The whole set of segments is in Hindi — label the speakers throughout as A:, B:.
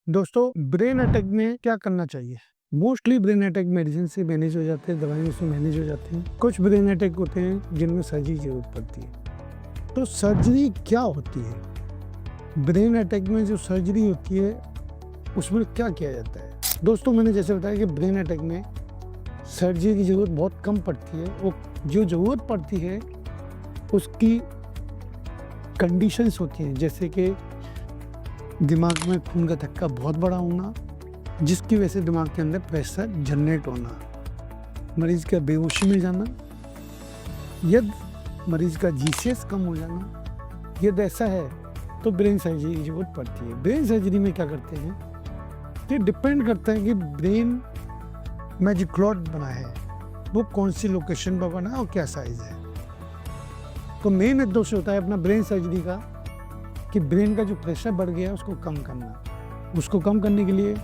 A: दोस्तों, ब्रेन अटैक में क्या करना चाहिए? मोस्टली ब्रेन अटैक मेडिसिन से मैनेज हो जाते हैं, दवाइयों से मैनेज हो जाते हैं। कुछ ब्रेन अटैक होते हैं जिनमें सर्जरी की जरूरत पड़ती है। तो सर्जरी क्या होती है? ब्रेन अटैक में जो सर्जरी होती है उसमें क्या किया जाता है? दोस्तों, मैंने जैसे बताया कि ब्रेन अटैक में सर्जरी की जरूरत बहुत कम पड़ती है। वो जो जरूरत पड़ती है उसकी कंडीशंस होती हैं, जैसे कि दिमाग में खून का धक्का बहुत बड़ा होना, जिसकी वजह से दिमाग के अंदर प्रेशर जनरेट होना, मरीज का बेहोशी में जाना, यदि मरीज का जीसीएस कम हो जाना। यदि ऐसा है तो ब्रेन सर्जरी की जरूरत पड़ती है। ब्रेन सर्जरी में क्या करते हैं, ये डिपेंड करता है कि ब्रेन में जो क्लॉट बना है वो कौन सी लोकेशन पर बना है और क्या साइज है। तो मेन उद्देश्य होता है अपना ब्रेन सर्जरी का कि ब्रेन का जो प्रेशर बढ़ गया है उसको कम करना। उसको कम करने के लिए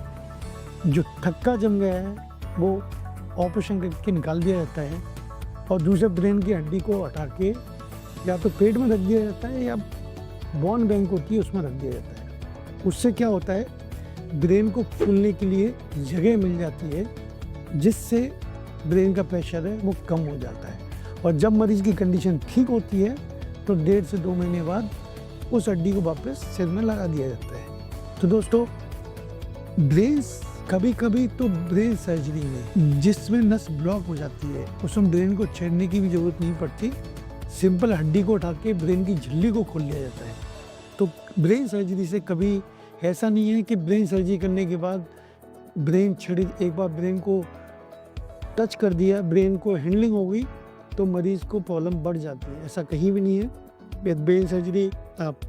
A: जो थक्का जम गया है वो ऑपरेशन करके निकाल दिया जाता है और दूसरे ब्रेन की हड्डी को हटा के या तो पेट में रख दिया जाता है या बोन बैंक होती है उसमें रख दिया जाता है। उससे क्या होता है, ब्रेन को फूलने के लिए जगह मिल जाती है, जिससे ब्रेन का प्रेशर है वो कम हो जाता है। और जब मरीज की कंडीशन ठीक होती है तो 1.5 से 2 महीने बाद उस हड्डी को वापस सिर में लगा दिया जाता है। तो दोस्तों, ब्रेन कभी कभी तो ब्रेन सर्जरी में जिसमें नस ब्लॉक हो जाती है उसमें ब्रेन को छेड़ने की भी जरूरत नहीं पड़ती, सिंपल हड्डी को उठा के ब्रेन की झिल्ली को खोल लिया जाता है। तो ब्रेन सर्जरी से कभी ऐसा नहीं है कि ब्रेन सर्जरी करने के बाद ब्रेन छिड़, एक बार ब्रेन को टच कर दिया, ब्रेन को हैंडलिंग हो गई तो मरीज को प्रॉब्लम बढ़ जाती है। ऐसा कहीं भी नहीं है। ब्रेन सर्जरी आप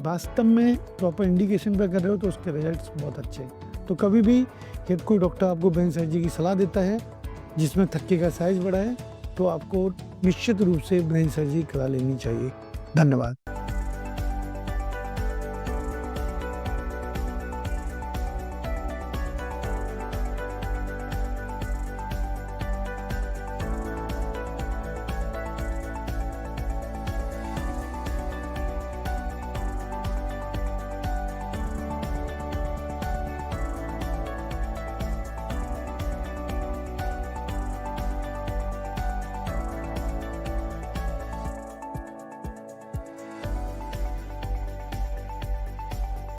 A: वास्तव में प्रॉपर इंडिकेशन पर कर रहे हो तो उसके रिजल्ट्स बहुत अच्छे हैं। तो कभी भी यदि कोई डॉक्टर आपको ब्रेन सर्जरी की सलाह देता है जिसमें थक्के का साइज बड़ा है तो आपको निश्चित रूप से ब्रेन सर्जरी करा लेनी चाहिए। धन्यवाद।